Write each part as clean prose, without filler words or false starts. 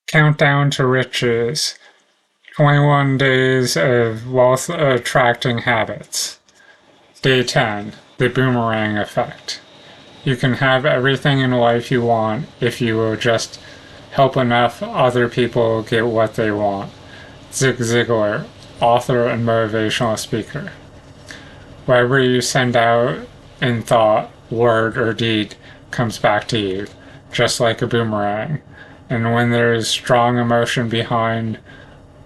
Countdown to Riches 21 Days of Wealth Attracting Habits. Day 10 The Boomerang Effect. You can have everything in life you want if you will just help enough other people get what they want. Zig Ziglar, author and motivational speaker. Whatever you send out in thought, word, or deed comes back to you, just like a boomerang. And when there is strong emotion behind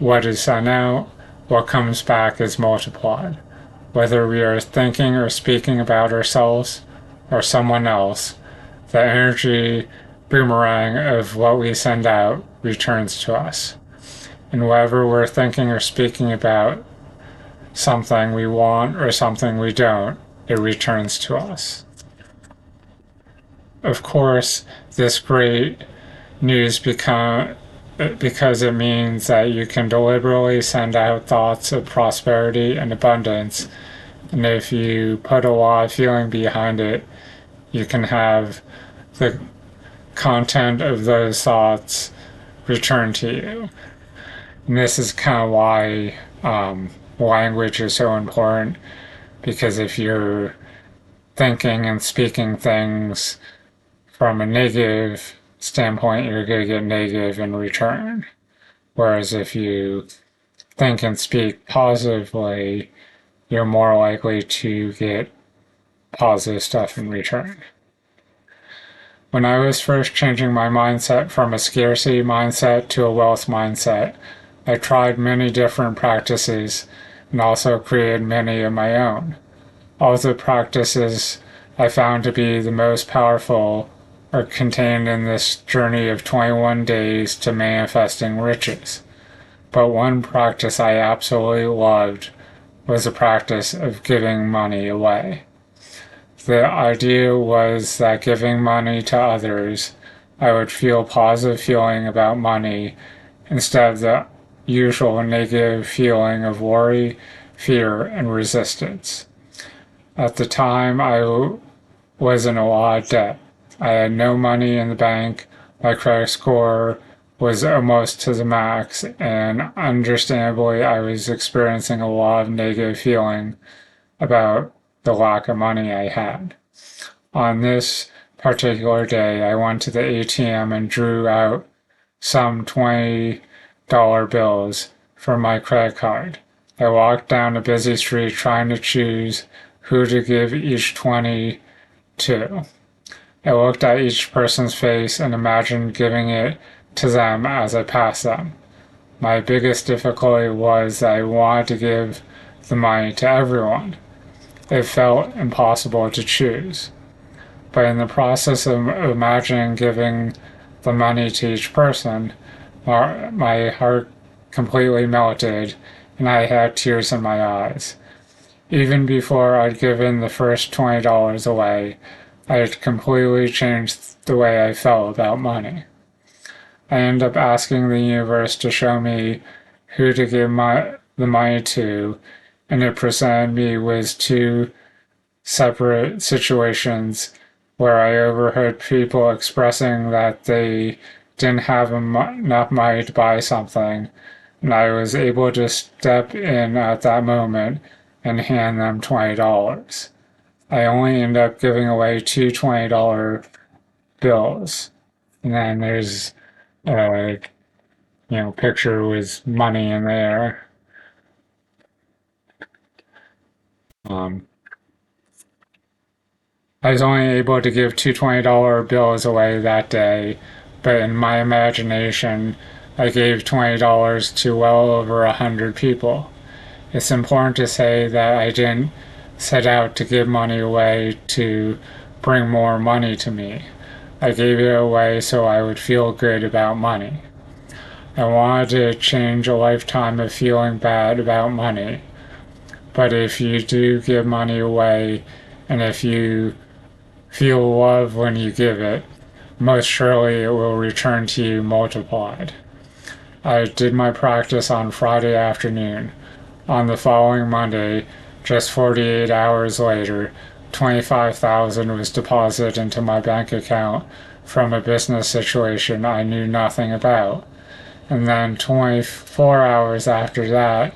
what is sent out, what comes back is multiplied. Whether we are thinking or speaking about ourselves or someone else, the energy boomerang of what we send out returns to us. And whether we're thinking or speaking about something we want or something we don't, it returns to us. Of course, this great news because it means that you can deliberately send out thoughts of prosperity and abundance, and if you put a lot of feeling behind it, you can have the content of those thoughts return to you. And this is kind of why language is so important, because if you're thinking and speaking things from a negative standpoint, you're going to get negative in return. Whereas if you think and speak positively, you're more likely to get positive stuff in return. When I was first changing my mindset from a scarcity mindset to a wealth mindset, I tried many different practices and also created many of my own. All the practices I found to be the most powerful are contained in this journey of 21 days to manifesting riches. But one practice I absolutely loved was the practice of giving money away. The idea was that giving money to others, I would feel a positive feeling about money instead of the usual negative feeling of worry, fear, and resistance. At the time, I was in a lot of debt. I had no money in the bank, my credit score was almost to the max, and understandably I was experiencing a lot of negative feeling about the lack of money I had. On this particular day, I went to the ATM and drew out some $20 bills from my credit card. I walked down a busy street trying to choose who to give each 20 to. I looked at each person's face and imagined giving it to them as I passed them. My biggest difficulty was that I wanted to give the money to everyone. It felt impossible to choose. But in the process of imagining giving the money to each person, my heart completely melted and I had tears in my eyes. Even before I'd given the first $20 away, I had completely changed the way I felt about money. I ended up asking the universe to show me who to give the money to, and it presented me with two separate situations where I overheard people expressing that they didn't have enough money to buy something, and I was able to step in at that moment and hand them $20. I only end up giving away two $20 bills. And then there's a picture with money in there. I was only able to give two $20 bills away that day, but in my imagination, I gave $20 to well over 100 people. It's important to say that I didn't set out to give money away to bring more money to me. I gave it away so I would feel good about money. I wanted to change a lifetime of feeling bad about money. But if you do give money away, and if you feel love when you give it, most surely it will return to you multiplied. I did my practice on Friday afternoon. On the following Monday, just 48 hours later, $25,000 was deposited into my bank account from a business situation I knew nothing about. And then 24 hours after that,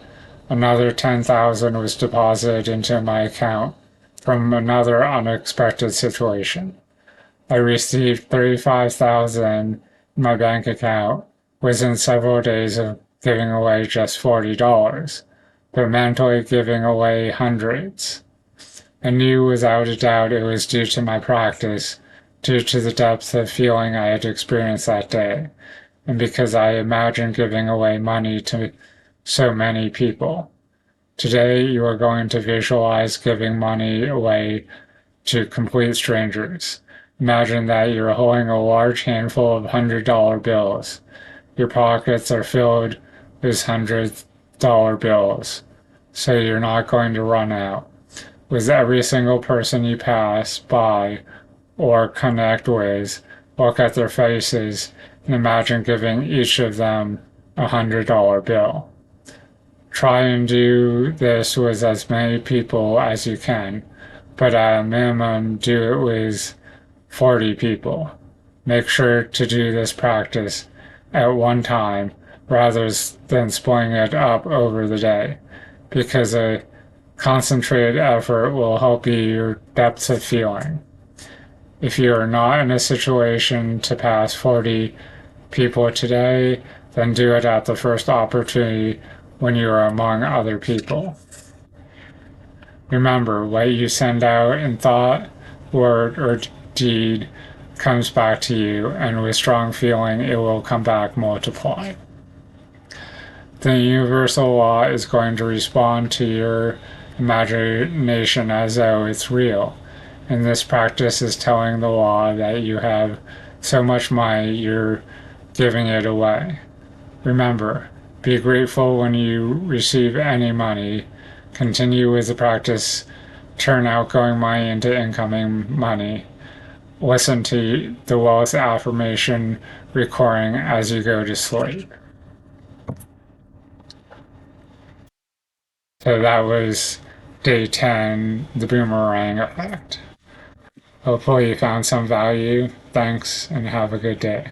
another 10,000 was deposited into my account from another unexpected situation. I received 35,000 in my bank account within several days of giving away just $40, but mentally giving away hundreds. I knew without a doubt it was due to my practice, due to the depth of feeling I had experienced that day, and because I imagined giving away money to so many people. Today, you are going to visualize giving money away to complete strangers. Imagine that you're holding a large handful of $100 bills. Your pockets are filled with $100 bills, so you're not going to run out. With every single person you pass by or connect with, look at their faces and imagine giving each of them a $100 bill. Try and do this with as many people as you can, but at a minimum do it with 40 people. Make sure to do this practice at one time rather than splitting it up over the day, because a concentrated effort will help you your depth of feeling. If you are not in a situation to pass 40 people today, then do it at the first opportunity when you are among other people. Remember, what you send out in thought, word, or deed comes back to you, and with strong feeling, it will come back multiplied. The universal law is going to respond to your imagination as though it's real, and this practice is telling the law that you have so much money you're giving it away. Remember, be grateful when you receive any money. Continue with the practice. Turn outgoing money into incoming money. Listen to the wealth affirmation recording as you go to sleep. So that was day 10, the Boomerang Effect. Hopefully you found some value. Thanks and have a good day.